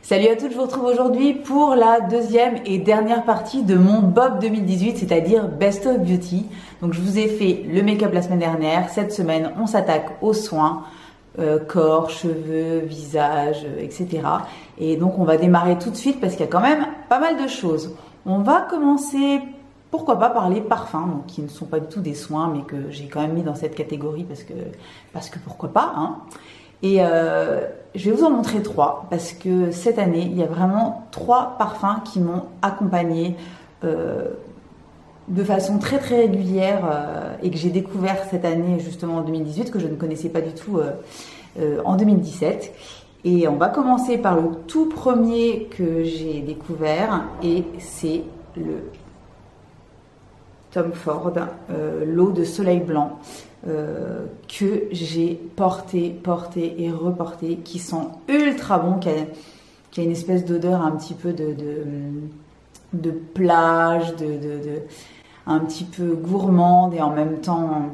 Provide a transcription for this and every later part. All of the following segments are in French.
Salut à toutes, je vous retrouve aujourd'hui pour la deuxième et dernière partie de mon Bob 2018, c'est-à-dire Best of Beauty. Donc je vous ai fait le make-up la semaine dernière. Cette semaine, on s'attaque aux soins, corps, cheveux, visage, etc. Et donc on va démarrer tout de suite parce qu'il y a quand même pas mal de choses. On va commencer, pourquoi pas, par les parfums, donc qui ne sont pas du tout des soins, mais que j'ai quand même mis dans cette catégorie parce que pourquoi pas, hein. Et je vais vous en montrer 3 parce que cette année, il y a vraiment 3 parfums qui m'ont accompagnée de façon très très régulière et que j'ai découvert cette année justement en 2018, que je ne connaissais pas du tout en 2017. Et on va commencer par le tout premier que j'ai découvert et c'est le Tom Ford, l'eau de soleil blanc. Que j'ai porté et reporté, qui sent ultra bon, qui a une espèce d'odeur un petit peu de plage, un petit peu gourmande et en même temps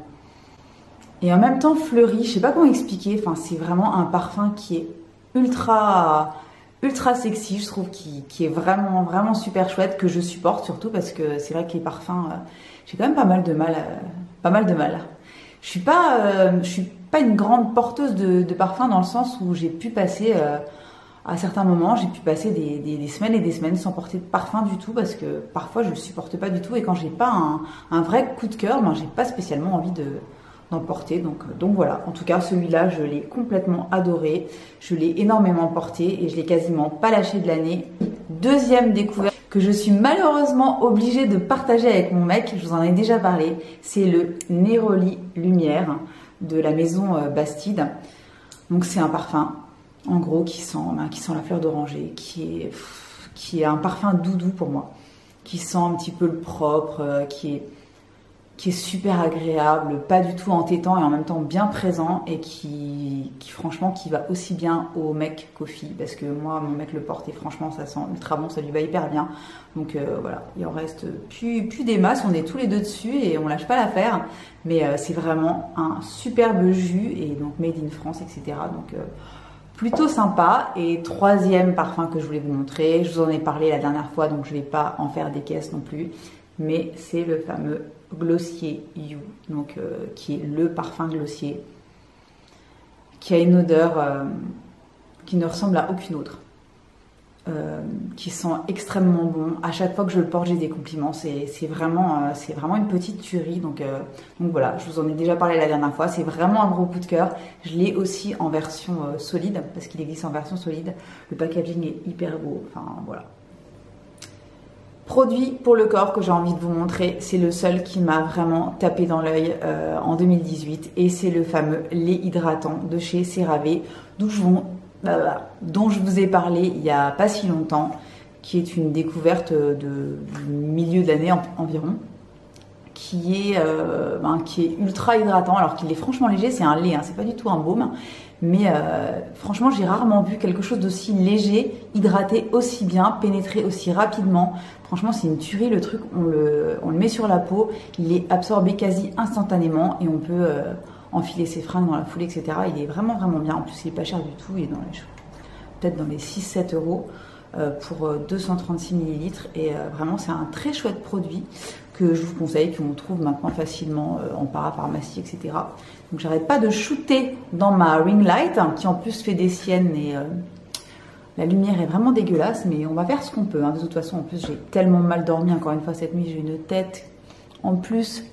fleuri. Je sais pas comment expliquer. Enfin, c'est vraiment un parfum qui est ultra sexy, je trouve, qui est vraiment super chouette, que je supporte surtout parce que c'est vrai que les parfums, j'ai quand même pas mal de mal. Je suis pas une grande porteuse de parfums dans le sens où j'ai pu passer à certains moments, j'ai pu passer des semaines et des semaines sans porter de parfum du tout parce que parfois je le supporte pas du tout et quand j'ai pas un vrai coup de cœur, ben j'ai pas spécialement envie d'en porter. Donc voilà, en tout cas celui-là je l'ai complètement adoré, je l'ai énormément porté et je l'ai quasiment pas lâché de l'année. Deuxième découverte que je suis malheureusement obligée de partager avec mon mec, je vous en ai déjà parlé, c'est le Neroli Lumière de la maison Bastide. Donc c'est un parfum en gros qui sent la fleur d'oranger, qui est un parfum doudou pour moi, qui sent un petit peu le propre, qui est super agréable, pas du tout entêtant et en même temps bien présent et qui franchement qui va aussi bien au mec qu'aux filles parce que moi mon mec le porte et franchement ça sent ultra bon, ça lui va hyper bien. Donc voilà, il en reste plus des masses, on est tous les deux dessus et on lâche pas l'affaire, mais c'est vraiment un superbe jus et donc made in France, etc. Donc plutôt sympa. Et troisième parfum que je voulais vous montrer, je vous en ai parlé la dernière fois donc je vais pas en faire des caisses non plus, mais c'est le fameux Glossier You, donc qui est le parfum Glossier, qui a une odeur qui ne ressemble à aucune autre, qui sent extrêmement bon. À chaque fois que je le porte, j'ai des compliments. C'est vraiment une petite tuerie. Donc voilà, je vous en ai déjà parlé la dernière fois. C'est vraiment un gros coup de cœur. Je l'ai aussi en version solide parce qu'il existe en version solide. Le packaging est hyper beau. Enfin voilà. Produit pour le corps que j'ai envie de vous montrer, c'est le seul qui m'a vraiment tapé dans l'œil en 2018 et c'est le fameux lait hydratant de chez CeraVe dont je vous ai parlé il n'y a pas si longtemps, qui est une découverte du milieu de l'année environ, qui est ultra hydratant alors qu'il est franchement léger. C'est un lait, hein, c'est pas du tout un baume. Mais franchement, j'ai rarement vu quelque chose d'aussi léger, hydraté aussi bien, pénétrer aussi rapidement. Franchement, c'est une tuerie le truc. On le met sur la peau, il est absorbé quasi instantanément et on peut enfiler ses fringues dans la foulée, etc. Il est vraiment bien. En plus, il est pas cher du tout. Il est peut-être dans les 6-7 euros pour 236 ml. Et vraiment, c'est un très chouette produit que je vous conseille, qu'on trouve maintenant facilement en parapharmacie, etc. Donc j'arrête pas de shooter dans ma ring light, hein, qui en plus fait des siennes et la lumière est vraiment dégueulasse, mais on va faire ce qu'on peut, hein. De toute façon, en plus j'ai tellement mal dormi encore une fois cette nuit, j'ai une tête. En plus,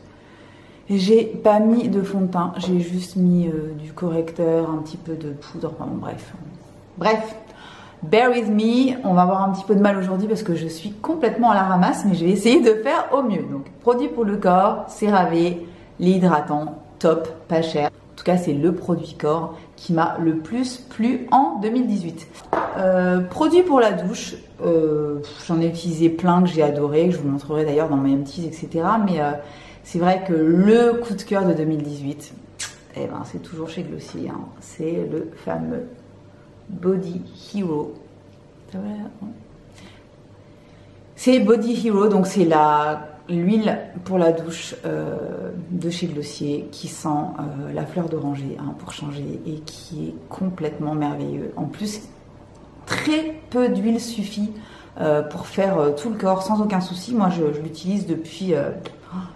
j'ai pas mis de fond de teint, j'ai juste mis du correcteur, un petit peu de poudre, enfin bon, bref. Bear with me, on va avoir un petit peu de mal aujourd'hui parce que je suis complètement à la ramasse, mais je vais essayer de faire au mieux. Donc, produit pour le corps, CeraVe, lait hydratant, top, pas cher. En tout cas, c'est le produit corps qui m'a le plus plu en 2018. Produit pour la douche, j'en ai utilisé plein que j'ai adoré, que je vous montrerai d'ailleurs dans mes empties, etc. Mais c'est vrai que le coup de cœur de 2018, c'est toujours chez Glossier, hein. C'est le fameux Body Hero. C'est Body Hero, donc c'est l'huile pour la douche de chez Glossier qui sent la fleur d'oranger, hein, pour changer, et qui est complètement merveilleux. En plus, très peu d'huile suffit pour faire tout le corps sans aucun souci. Moi, je l'utilise depuis,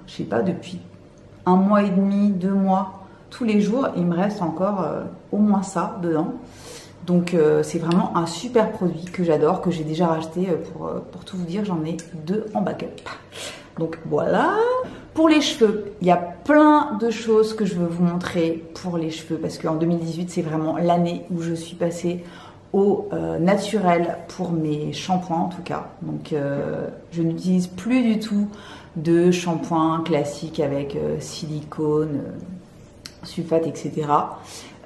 je sais pas, depuis 1 mois et demi, 2 mois, tous les jours. Il me reste encore au moins ça dedans. Donc c'est vraiment un super produit que j'adore, que j'ai déjà racheté pour tout vous dire, j'en ai 2 en backup. Donc voilà. Pour les cheveux, il y a plein de choses que je veux vous montrer pour les cheveux parce qu'en 2018 c'est vraiment l'année où je suis passée au naturel pour mes shampoings en tout cas. Donc je n'utilise plus du tout de shampoing classique avec silicone, sulfate, etc.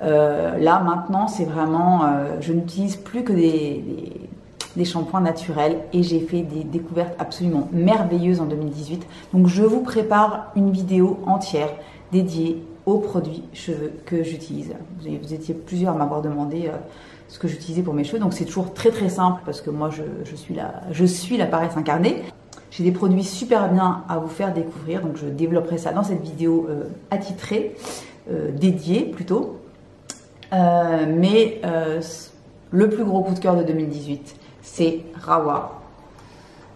Là maintenant c'est vraiment, je n'utilise plus que des shampoings naturels et j'ai fait des découvertes absolument merveilleuses en 2018. Donc je vous prépare une vidéo entière dédiée aux produits cheveux que j'utilise. Vous étiez plusieurs à m'avoir demandé ce que j'utilisais pour mes cheveux, donc c'est toujours très très simple parce que moi je suis la paresse incarnée. J'ai des produits super bien à vous faire découvrir, donc je développerai ça dans cette vidéo attitrée, dédiée plutôt. Mais le plus gros coup de cœur de 2018, c'est Rawa.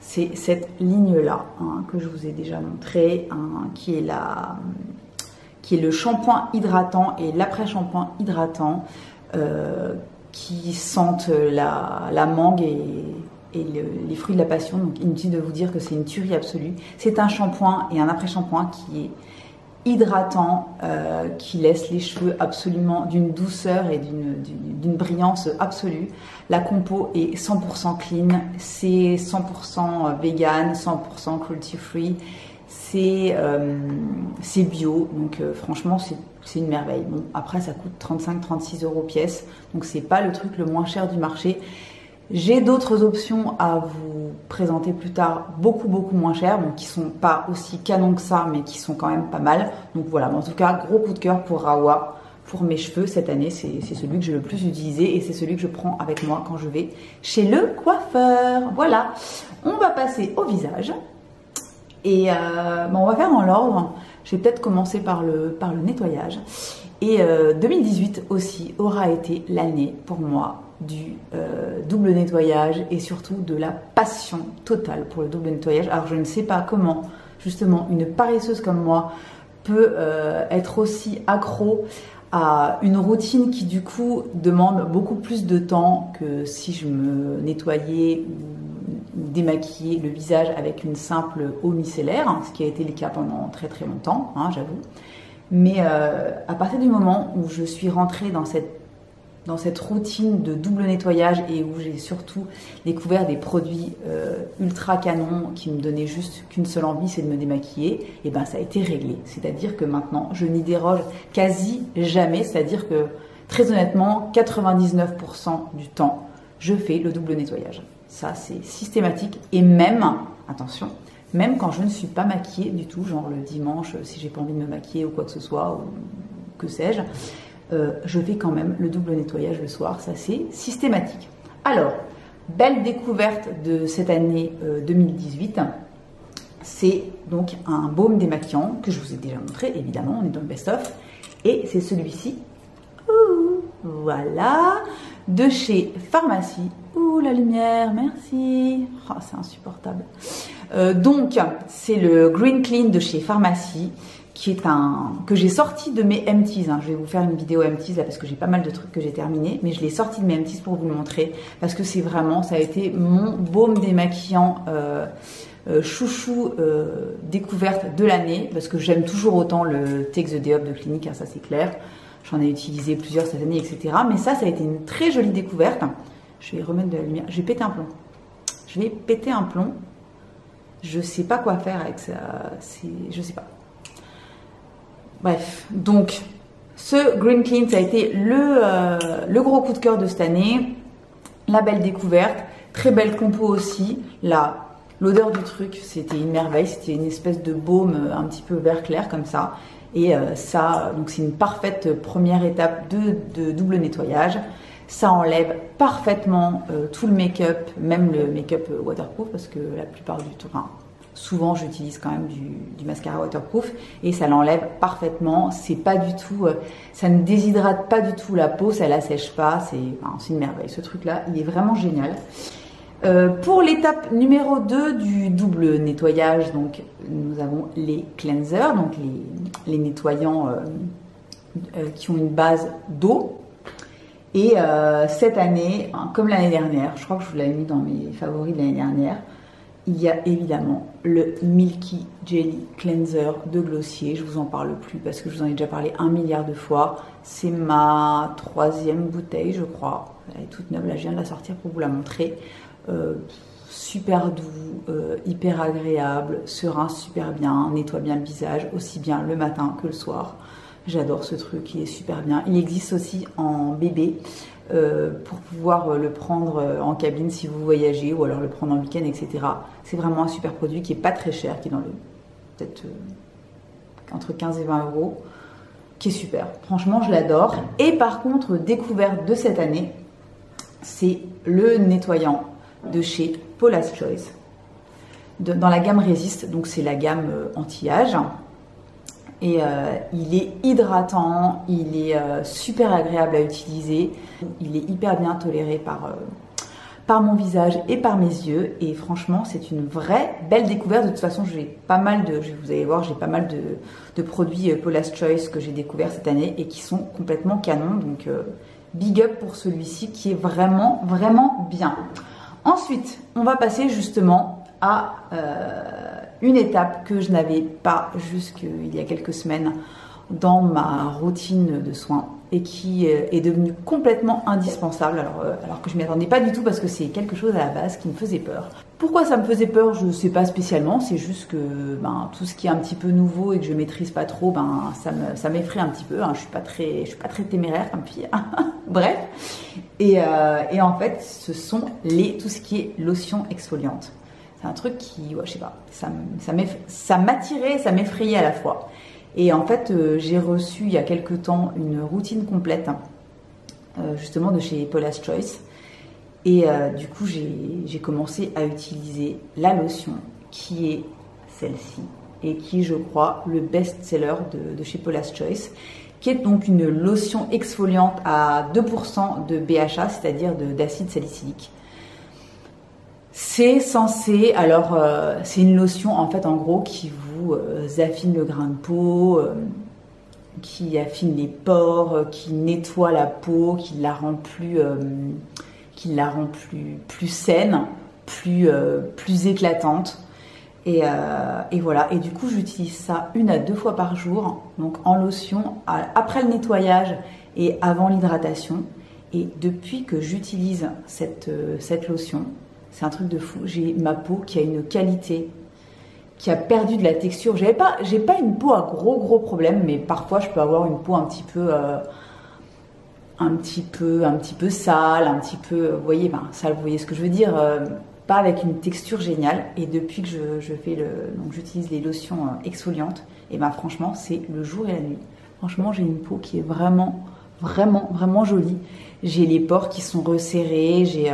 C'est cette ligne-là que je vous ai déjà montré, qui est le shampoing hydratant et l'après-shampoing hydratant qui sentent la mangue et les fruits de la passion. Donc inutile de vous dire que c'est une tuerie absolue. C'est un shampoing et un après-shampoing qui est hydratant, qui laisse les cheveux absolument d'une douceur et d'une brillance absolue. La compo est 100% clean, c'est 100% vegan, 100% cruelty free, c'est bio, donc franchement c'est une merveille. Bon, après ça coûte 35-36 € pièce, donc c'est pas le truc le moins cher du marché. J'ai d'autres options à vous présenter plus tard, beaucoup moins chères, donc qui sont pas aussi canons que ça, mais qui sont quand même pas mal. Donc voilà, en tout cas, gros coup de cœur pour Rawa, pour mes cheveux cette année, c'est celui que j'ai le plus utilisé et c'est celui que je prends avec moi quand je vais chez le coiffeur. Voilà, on va passer au visage et on va faire dans l'ordre. Je vais peut-être commencer par le nettoyage. Et 2018 aussi aura été l'année pour moi du double nettoyage et surtout de la passion totale pour le double nettoyage. Alors je ne sais pas comment justement une paresseuse comme moi peut être aussi accro à une routine qui du coup demande beaucoup plus de temps que si je me nettoyais ou démaquillais le visage avec une simple eau micellaire, ce qui a été le cas pendant très longtemps, j'avoue. Mais à partir du moment où je suis rentrée dans cette routine de double nettoyage et où j'ai surtout découvert des produits ultra canons qui me donnaient juste qu'une seule envie, c'est de me démaquiller, et ben ça a été réglé. C'est-à-dire que maintenant, je n'y déroge quasi jamais, c'est-à-dire que très honnêtement, 99% du temps, je fais le double nettoyage. Ça, c'est systématique et même, attention, même quand je ne suis pas maquillée du tout, genre le dimanche, si j'ai pas envie de me maquiller ou quoi que ce soit, ou que sais-je, je fais quand même le double nettoyage le soir, ça c'est systématique. Alors, belle découverte de cette année 2018, c'est donc un baume démaquillant que je vous ai déjà montré, évidemment, on est dans le best-of, et c'est celui-ci, voilà, de chez Pharmacie. Ouh, la lumière, merci. Oh, c'est insupportable. Donc, c'est le Green Clean de chez Pharmacie, qui est que j'ai sorti de mes empties. Je vais vous faire une vidéo empties là parce que j'ai pas mal de trucs que j'ai terminé, mais je l'ai sorti de mes empties pour vous le montrer parce que c'est vraiment, ça a été mon baume démaquillant chouchou découverte de l'année parce que j'aime toujours autant le Take the Day Off de Clinique, ça c'est clair. J'en ai utilisé plusieurs cette année, etc. Mais ça a été une très jolie découverte. Je vais remettre de la lumière. Je vais péter un plomb. Je vais péter un plomb. Je sais pas quoi faire avec ça. Je sais pas. Bref, donc ce Green Clean, ça a été le gros coup de cœur de cette année. La belle découverte, très belle compo aussi. Là, l'odeur du truc, c'était une merveille. C'était une espèce de baume un petit peu vert clair comme ça. Et ça, donc c'est une parfaite première étape de double nettoyage. Ça enlève parfaitement tout le make-up, même le make-up waterproof, parce que la plupart du temps, enfin, souvent j'utilise quand même du mascara waterproof et ça l'enlève parfaitement. C'est pas du tout, ça ne déshydrate pas du tout la peau, ça la sèche pas, c'est une merveille. Ce truc-là, il est vraiment génial. Pour l'étape numéro 2 du double nettoyage, donc nous avons les cleansers, donc les nettoyants qui ont une base d'eau. Et cette année, comme l'année dernière, je crois que je vous l'avais mis dans mes favoris de l'année dernière, il y a évidemment le Milky Jelly Cleanser de Glossier. Je vous en parle plus parce que je vous en ai déjà parlé 1 milliard de fois. C'est ma 3e bouteille, je crois. Elle est toute neuve, là je viens de la sortir pour vous la montrer. Super doux, hyper agréable, serein super bien, nettoie bien le visage, aussi bien le matin que le soir. J'adore ce truc, il est super bien. Il existe aussi en bébé pour pouvoir le prendre en cabine si vous voyagez ou alors le prendre en week-end, etc. C'est vraiment un super produit qui est pas très cher, qui est dans le peut-être entre 15 et 20 euros, qui est super. Franchement, je l'adore. Et par contre, découverte de cette année, c'est le nettoyant de chez Paula's Choice dans la gamme Résiste, donc c'est la gamme anti-âge et il est hydratant, il est super agréable à utiliser, il est hyper bien toléré par mon visage et par mes yeux et franchement c'est une vraie belle découverte. De toute façon j'ai pas mal de, vous allez voir, j'ai pas mal de produits Paula's Choice que j'ai découvert cette année et qui sont complètement canons, donc big up pour celui-ci qui est vraiment bien. Ensuite, on va passer justement à une étape que je n'avais pas jusqu'il y a quelques semaines dans ma routine de soins et qui est devenue complètement indispensable alors que je ne m'y attendais pas du tout parce que c'est quelque chose à la base qui me faisait peur. Pourquoi ça me faisait peur? Je ne sais pas spécialement, c'est juste que tout ce qui est un petit peu nouveau et que je ne maîtrise pas trop, ça m'effraie un petit peu, hein. Je suis pas très téméraire comme fille. Bref, et en fait ce sont tout ce qui est lotion exfoliante. C'est un truc qui, je sais pas, ça m'attirait, ça m'effrayait à la fois. Et en fait, j'ai reçu il y a quelques temps une routine complète, justement de chez Paula's Choice. Et du coup, j'ai commencé à utiliser la lotion qui est celle-ci et qui, je crois, le best-seller de chez Paula's Choice, qui est donc une lotion exfoliante à 2% de BHA, c'est-à-dire d'acide salicylique. C'est censé, alors c'est une lotion en fait en gros qui vous affine le grain de peau, qui affine les pores, qui nettoie la peau, qui la rend plus saine, plus éclatante. Et voilà, et du coup j'utilise ça 1 à 2 fois par jour, donc en lotion, après le nettoyage et avant l'hydratation. Et depuis que j'utilise cette lotion, c'est un truc de fou, j'ai ma peau qui a une qualité, qui a perdu de la texture. J'ai pas une peau à gros problèmes, mais parfois je peux avoir une peau un petit peu sale, un petit peu, vous voyez, sale, vous voyez ce que je veux dire, pas avec une texture géniale. Et depuis que donc j'utilise les lotions exfoliantes, et franchement c'est le jour et la nuit. Franchement j'ai une peau qui est vraiment jolie. J'ai les pores qui sont resserrés, j'ai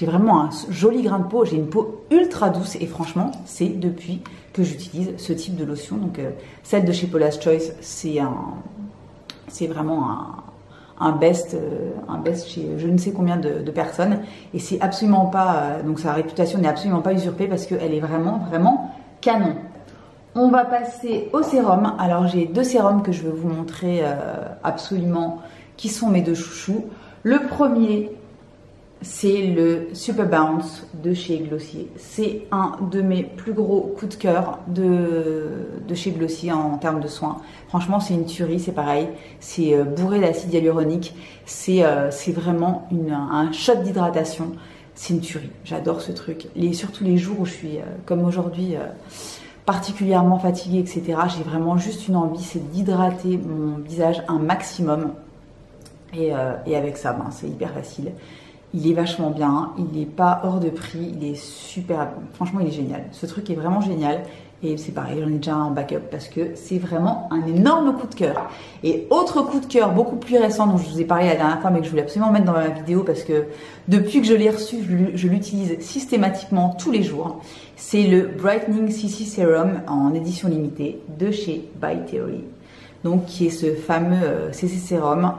vraiment un joli grain de peau, j'ai une peau ultra douce et franchement c'est depuis que j'utilise ce type de lotion. Donc celle de chez Paula's Choice, c'est vraiment un best chez je ne sais combien de personnes et c'est absolument pas, donc sa réputation n'est absolument pas usurpée parce qu'elle est vraiment canon. On va passer au sérum. Alors j'ai 2 sérums que je veux vous montrer absolument, qui sont mes 2 chouchous. Le premier, c'est le Super Bounce de chez Glossier. C'est un de mes plus gros coups de cœur de chez Glossier en termes de soins. Franchement, c'est une tuerie, c'est pareil. C'est bourré d'acide hyaluronique. C'est vraiment un shot d'hydratation. C'est une tuerie. J'adore ce truc. Surtout les jours où je suis, comme aujourd'hui, particulièrement fatiguée, etc. J'ai vraiment juste une envie, c'est d'hydrater mon visage un maximum. Et avec ça, c'est hyper facile. Il est vachement bien, il n'est pas hors de prix, il est super, franchement il est génial. Ce truc est vraiment génial Et c'est pareil, j'en ai déjà un en backup parce que c'est vraiment un énorme coup de cœur. Et autre coup de cœur beaucoup plus récent dont je vous ai parlé la dernière fois mais que je voulais absolument mettre dans ma vidéo parce que depuis que je l'ai reçu, je l'utilise systématiquement tous les jours. C'est le Brightening CC Serum en édition limitée de chez By Theory. Donc qui est ce fameux CC Serum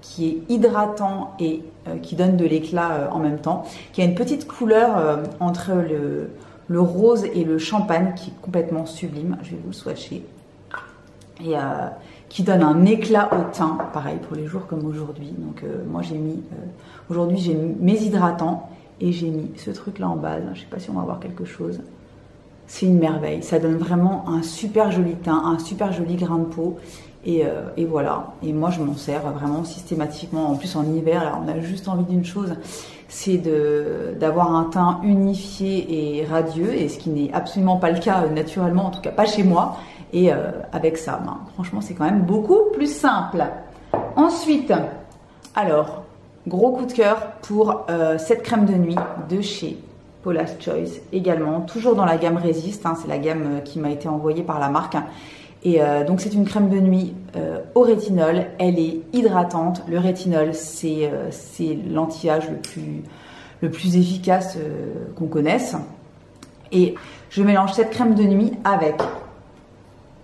qui est hydratant et qui donne de l'éclat en même temps, qui a une petite couleur entre le rose et le champagne qui est complètement sublime. Je vais vous le swatcher. Et qui donne un éclat au teint, pareil pour les jours comme aujourd'hui. Donc moi j'ai mis, aujourd'hui j'ai mis mes hydratants et j'ai mis ce truc là en base. Je sais pas si on va voir quelque chose. C'est une merveille, ça donne vraiment un super joli teint, un super joli grain de peau. Et voilà, et moi je m'en sers vraiment systématiquement. En plus en hiver, là, on a juste envie d'une chose, c'est d'avoir un teint unifié et radieux, et ce qui n'est absolument pas le cas naturellement, en tout cas pas chez moi. Et avec ça, ben, franchement c'est quand même beaucoup plus simple. Ensuite, alors, gros coup de cœur pour cette crème de nuit de chez Paula's Choice également, toujours dans la gamme Résiste, hein, c'est la gamme qui m'a été envoyée par la marque. Et donc c'est une crème de nuit au rétinol, elle est hydratante. Le rétinol c'est l'anti-âge le plus efficace qu'on connaisse. Et je mélange cette crème de nuit avec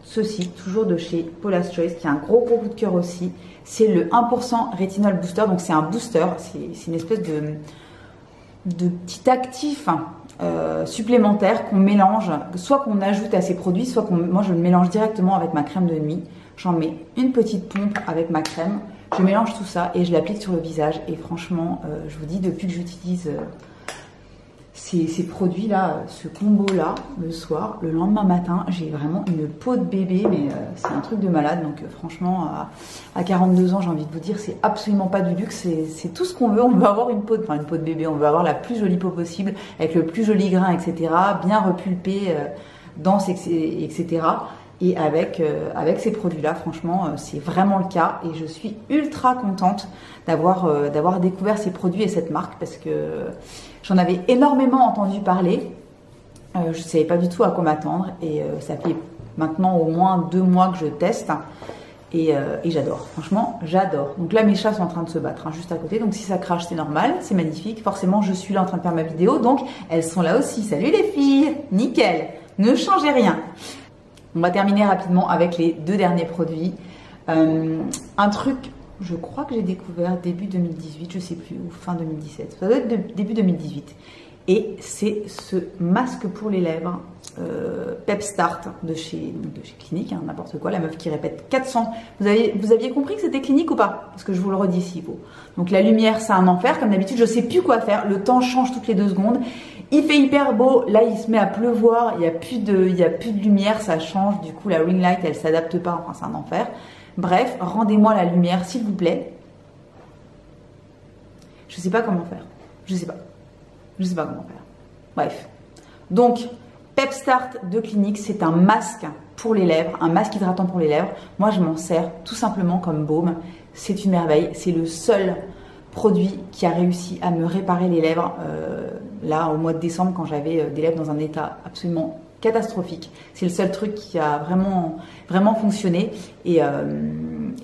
ceci, toujours de chez Paula's Choice, qui a un gros coup de cœur aussi. C'est le 1% Rétinol Booster, donc c'est un booster, c'est une espèce de petit actif supplémentaire qu'on mélange, soit qu'on ajoute à ces produits, soit moi je le mélange directement avec ma crème de nuit. J'en mets une petite pompe avec ma crème, je mélange tout ça et je l'applique sur le visage. Et franchement, je vous dis, depuis que j'utilise ces produits-là, ce combo-là, le soir, le lendemain matin, j'ai vraiment une peau de bébé, mais c'est un truc de malade. Donc franchement, à 42 ans, j'ai envie de vous dire, c'est absolument pas du luxe, c'est tout ce qu'on veut. On veut avoir une peau de bébé, on veut avoir la plus jolie peau possible, avec le plus joli grain, etc., bien repulpée, dense, etc. Et avec ces produits-là, franchement, c'est vraiment le cas. Et je suis ultra contente d'avoir découvert ces produits et cette marque parce que j'en avais énormément entendu parler. Je ne savais pas du tout à quoi m'attendre. Et ça fait maintenant au moins 2 mois que je teste. Et j'adore. Franchement, j'adore. Donc là, mes chats sont en train de se battre juste à côté. Donc si ça crache, c'est normal. C'est magnifique. Forcément, je suis là en train de faire ma vidéo. Donc elles sont là aussi. Salut les filles. Nickel. Ne changez rien. On va terminer rapidement avec les 2 derniers produits. Un truc, je crois que j'ai découvert début 2018, je sais plus, ou fin 2017. Ça doit être début 2018. Et c'est ce masque pour les lèvres Pep Start de chez Clinique, hein, n'importe quoi, la meuf qui répète 400. Vous aviez compris que c'était Clinique ou pas? Parce que je vous le redis s'il faut. Donc la lumière, c'est un enfer. Comme d'habitude, je sais plus quoi faire. Le temps change toutes les 2 secondes. Il fait hyper beau. Là, il se met à pleuvoir. Il y a plus de lumière. Ça change. Du coup, la ring light, elle s'adapte pas. Enfin, c'est un enfer. Bref, rendez-moi la lumière, s'il vous plaît. Je sais pas comment faire. Je sais pas comment faire. Bref. Donc, Pep Start de Clinique, c'est un masque pour les lèvres, un masque hydratant pour les lèvres. Moi, je m'en sers tout simplement comme baume. C'est une merveille. C'est le seul produit qui a réussi à me réparer les lèvres là au mois de décembre quand j'avais des lèvres dans un état absolument catastrophique. C'est le seul truc qui a vraiment fonctionné et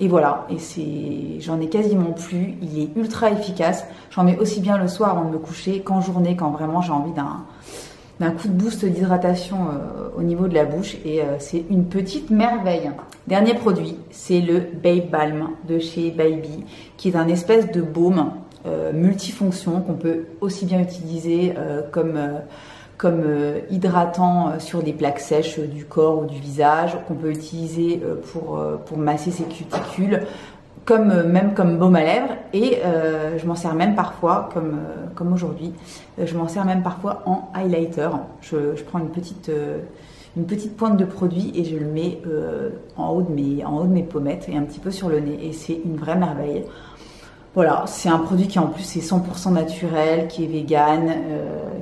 voilà. Et j'en ai quasiment plus. Il est ultra efficace. J'en mets aussi bien le soir avant de me coucher qu'en journée quand vraiment j'ai envie d'un coup de boost d'hydratation au niveau de la bouche et c'est une petite merveille. Dernier produit, c'est le Babe Balm de chez Baby qui est un espèce de baume multifonction qu'on peut aussi bien utiliser comme hydratant sur des plaques sèches du corps ou du visage, qu'on peut utiliser pour masser ses cuticules, même comme baume à lèvres. Et je m'en sers même parfois, comme aujourd'hui, je m'en sers même parfois en highlighter. Je prends une petite pointe de produit et je le mets en haut de mes pommettes et un petit peu sur le nez. Et c'est une vraie merveille. Voilà, c'est un produit qui en plus est 100% naturel, qui est vegan,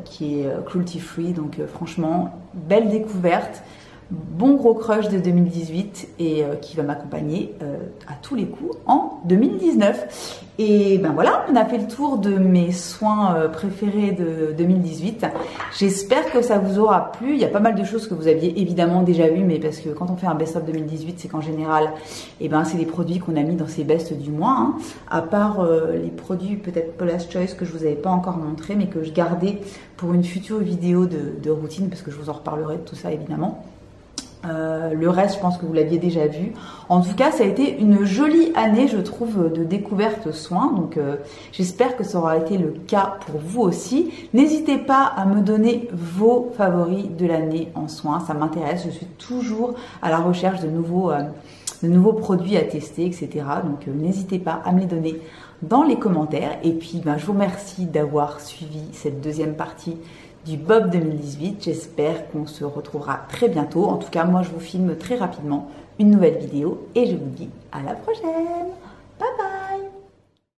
qui est cruelty free. Donc franchement, belle découverte. bon gros crush de 2018 et qui va m'accompagner à tous les coups en 2019. Et ben voilà, on a fait le tour de mes soins préférés de 2018. J'espère que ça vous aura plu. Il y a pas mal de choses que vous aviez évidemment déjà vues, mais parce que quand on fait un best-of 2018, c'est qu'en général, eh ben, c'est des produits qu'on a mis dans ces bests du mois, hein. À part les produits peut-être Paula's Choice que je vous avais pas encore montré, mais que je gardais pour une future vidéo de routine, parce que je vous en reparlerai de tout ça évidemment. Le reste, je pense que vous l'aviez déjà vu. En tout cas, ça a été une jolie année, je trouve, de découverte soins. Donc, j'espère que ça aura été le cas pour vous aussi. N'hésitez pas à me donner vos favoris de l'année en soins. Ça m'intéresse. Je suis toujours à la recherche de nouveaux produits à tester, etc. Donc, n'hésitez pas à me les donner dans les commentaires. Et puis, ben, je vous remercie d'avoir suivi cette deuxième partie du Bob 2018. J'espère qu'on se retrouvera très bientôt. En tout cas, moi, je vous filme très rapidement une nouvelle vidéo et je vous dis à la prochaine.